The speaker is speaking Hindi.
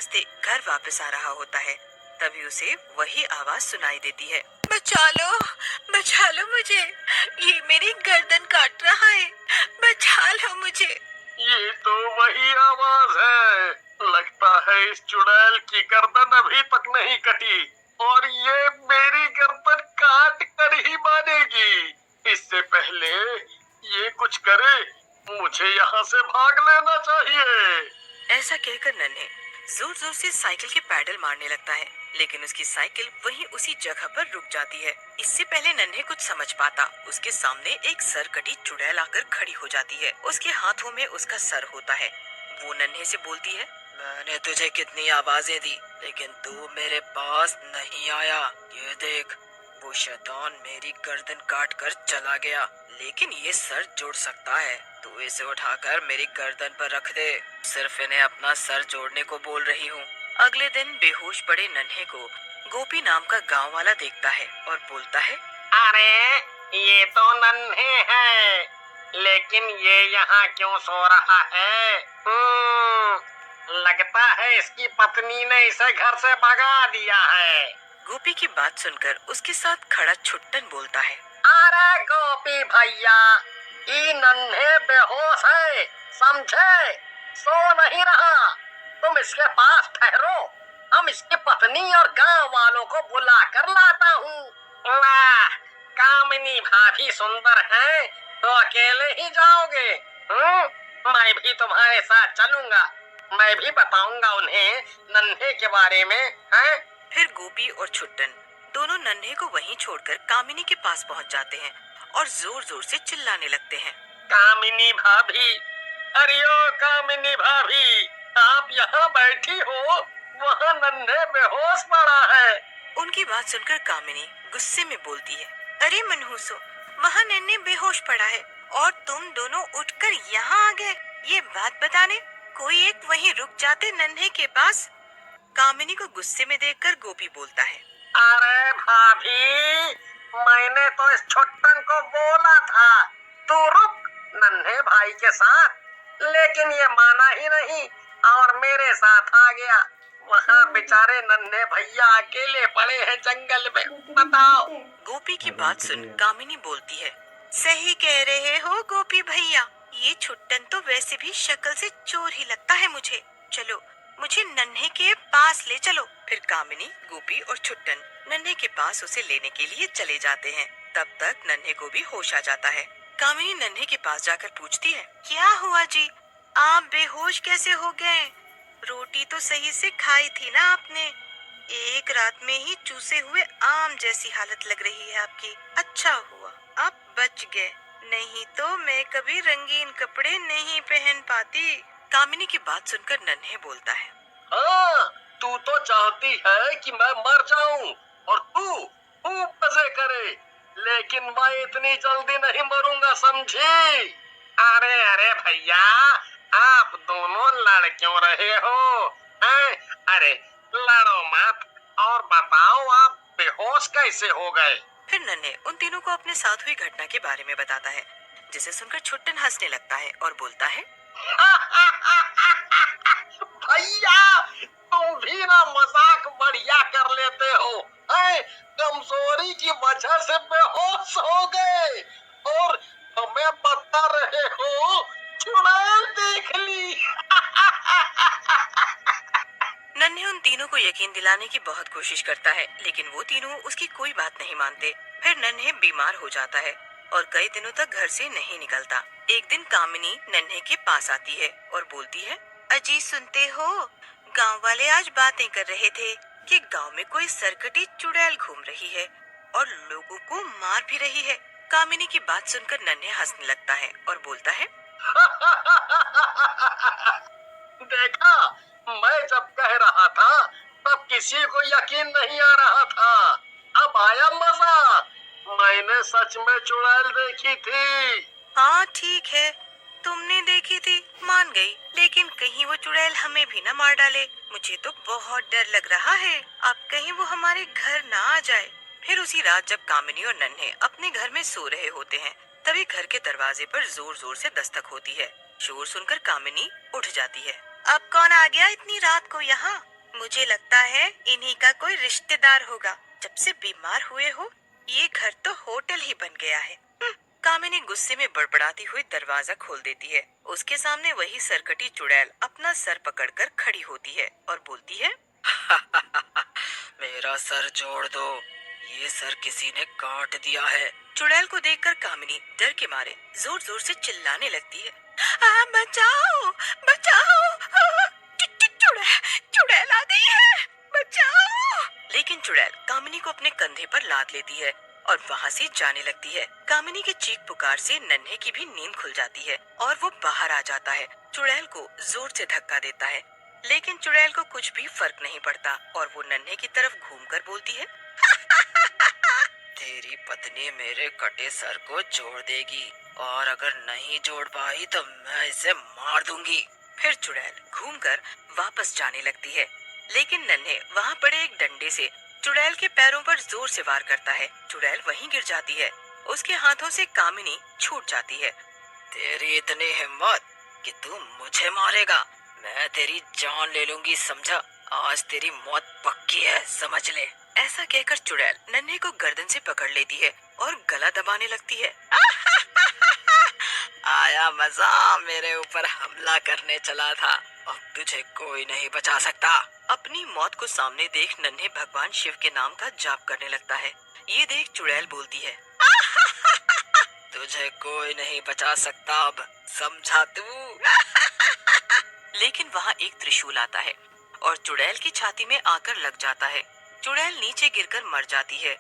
रास्ते घर वापस आ रहा होता है। तभी उसे वही आवाज सुनाई देती है, बचा लो मुझे, ये मेरी गर्दन काट रहा है, बचा लो मुझे। ये तो वही आवाज है। लगता है इस चुड़ैल की गर्दन अभी तक नहीं कटी और ये मेरी गर्दन काट कर ही मानेगी। इससे पहले ये कुछ करे, मुझे यहाँ से भाग लेना चाहिए। ऐसा कहकर नन्हे जोर जोर से साइकिल के पैडल मारने लगता है, लेकिन उसकी साइकिल वहीं उसी जगह पर रुक जाती है। इससे पहले नन्हे कुछ समझ पाता, उसके सामने एक सर कटी चुड़ैल आकर खड़ी हो जाती है। उसके हाथों में उसका सर होता है। वो नन्हे से बोलती है, मैंने तुझे कितनी आवाजें दी, लेकिन तू मेरे पास नहीं आया। ये देख, वो शैतान मेरी गर्दन काट कर चला गया, लेकिन ये सर जोड़ सकता है। तू इसे उठाकर मेरी गर्दन पर रख दे। सिर्फ इन्हें अपना सर जोड़ने को बोल रही हूँ। अगले दिन बेहोश पड़े नन्हे को गोपी नाम का गांव वाला देखता है और बोलता है, अरे ये तो नन्हे है, लेकिन ये यहाँ क्यों सो रहा है? लगता है इसकी पत्नी ने इसे घर से भगा दिया है। गोपी की बात सुनकर उसके साथ खड़ा छुट्टन बोलता है, अरे गोपी भैया, ये नन्हे बेहोश है, समझे? सो नहीं रहा, तुम इसके पास ठहरो, हम इसकी पत्नी और गांव वालों को बुला कर लाता हूँ। वाह, कामिनी भाभी सुंदर है, तो अकेले ही जाओगे? मैं भी तुम्हारे साथ चलूंगा, मैं भी बताऊंगा उन्हें नन्हे के बारे में। हैं? फिर गोपी और छुट्टन दोनों नन्हे को वहीं छोड़कर कामिनी के पास पहुंच जाते हैं और जोर जोर से चिल्लाने लगते हैं, कामिनी भाभी, अरे ओ कामिनी भाभी, आप यहाँ बैठी हो, वहाँ नन्हे बेहोश पड़ा है। उनकी बात सुनकर कामिनी गुस्से में बोलती है, अरे मनहूसो, वहाँ नन्हे बेहोश पड़ा है और तुम दोनों उठकर यहाँ आ गए ये बात बताने। कोई एक वहीं रुक जाते नन्हे के पास। कामिनी को गुस्से में देखकर गोपी बोलता है, अरे भाभी, मैंने तो इस छुट्टन को बोला था तू रुक नन्हे भाई के साथ, लेकिन ये माना ही नहीं और मेरे साथ आ गया। वहाँ बेचारे नन्हे भैया अकेले पड़े हैं जंगल में, बताओ। गोपी की बात सुन कामिनी बोलती है, सही कह रहे हो गोपी भैया, ये छुट्टन तो वैसे भी शक्ल से चोर ही लगता है मुझे। चलो मुझे नन्हे के पास ले चलो। फिर कामिनी, गोपी और छुट्टन नन्हे के पास उसे लेने के लिए चले जाते हैं। तब तक नन्हे को भी होश आ जाता है। कामिनी नन्हे के पास जाकर पूछती है, क्या हुआ जी, आप बेहोश कैसे हो गए? रोटी तो सही से खाई थी ना आपने? एक रात में ही चूसे हुए आम जैसी हालत लग रही है आपकी। अच्छा हुआ आप बच गए, नहीं तो मैं कभी रंगीन कपड़े नहीं पहन पाती। कामिनी की बात सुनकर नन्हे बोलता है, हाँ, तू तो चाहती है कि मैं मर जाऊं और तू खूब मजे करे, लेकिन मैं इतनी जल्दी नहीं मरूंगा, समझी? अरे अरे भैया, आप दोनों लड़ क्यों रहे हो? हैं? अरे लड़ो मत और बताओ आप बेहोश कैसे हो गए? फिर नन्हे उन तीनों को अपने साथ हुई घटना के बारे में बताता है, जिसे सुनकर छुट्टन हंसने लगता है और बोलता है, भैया, तुम भी ना मजाक बढ़िया कर लेते हो। कमजोरी की वजह से बेहोश हो गए और हमें बता रहे हो चुड़ैल देख ली। नन्हे उन तीनों को यकीन दिलाने की बहुत कोशिश करता है, लेकिन वो तीनों उसकी कोई बात नहीं मानते। फिर नन्हे बीमार हो जाता है और कई दिनों तक घर से नहीं निकलता। एक दिन कामिनी नन्हे के पास आती है और बोलती है, अजी सुनते हो, गांव वाले आज बातें कर रहे थे कि गांव में कोई सरकटी चुड़ैल घूम रही है और लोगों को मार भी रही है। कामिनी की बात सुनकर नन्हे हंसने लगता है और बोलता है, देखा, मैं जब कह रहा था तब किसी को यकीन नहीं आ रहा था, अब आया मजा। मैंने सच में चुड़ैल देखी थी। हाँ ठीक है, तुमने देखी थी मान गई, लेकिन कहीं वो चुड़ैल हमें भी न मार डाले। मुझे तो बहुत डर लग रहा है, अब कहीं वो हमारे घर ना आ जाए। फिर उसी रात जब कामिनी और नन्हे अपने घर में सो रहे होते हैं, तभी घर के दरवाजे पर जोर जोर से दस्तक होती है। शोर सुनकर कामिनी उठ जाती है। अब कौन आ गया इतनी रात को यहाँ? मुझे लगता है इन्हीं का कोई रिश्तेदार होगा। जब से बीमार हुए हो ये घर तो होटल ही बन गया है। कामिनी गुस्से में बड़बड़ाती हुई दरवाजा खोल देती है। उसके सामने वही सरकटी चुड़ैल अपना सर पकड़कर खड़ी होती है और बोलती है, मेरा सर जोड़ दो, ये सर किसी ने काट दिया है। चुड़ैल को देखकर कामिनी डर के मारे जोर जोर से चिल्लाने लगती है, बचाओ बचाओ, चुड़ैल आ गई है, बचाओ। लेकिन चुड़ैल कामिनी को अपने कंधे पर लाद लेती है और वहाँ से जाने लगती है। कामिनी के चीख पुकार से नन्हे की भी नींद खुल जाती है और वो बाहर आ जाता है। चुड़ैल को जोर से धक्का देता है, लेकिन चुड़ैल को कुछ भी फर्क नहीं पड़ता और वो नन्हे की तरफ घूमकर बोलती है, तेरी पत्नी मेरे कटे सर को जोड़ देगी और अगर नहीं जोड़ पाई तो मैं इसे मार दूंगी। फिर चुड़ैल घूमकर वापस जाने लगती है, लेकिन नन्हे वहाँ पड़े एक डंडे से चुड़ैल के पैरों पर जोर से वार करता है। चुड़ैल वहीं गिर जाती है। उसके हाथों से कामिनी छूट जाती है। तेरी इतनी हिम्मत कि तू मुझे मारेगा, मैं तेरी जान ले लूंगी, समझा? आज तेरी मौत पक्की है, समझ ले। ऐसा कहकर चुड़ैल नन्हे को गर्दन से पकड़ लेती है और गला दबाने लगती है। आया मजा, मेरे ऊपर हमला करने चला था, अब तुझे कोई नहीं बचा सकता। अपनी मौत को सामने देख नन्हे भगवान शिव के नाम का जाप करने लगता है। ये देख चुड़ैल बोलती है, तुझे कोई नहीं बचा सकता, अब समझा तू? लेकिन वहाँ एक त्रिशूल आता है और चुड़ैल की छाती में आकर लग जाता है। चुड़ैल नीचे गिरकर मर जाती है।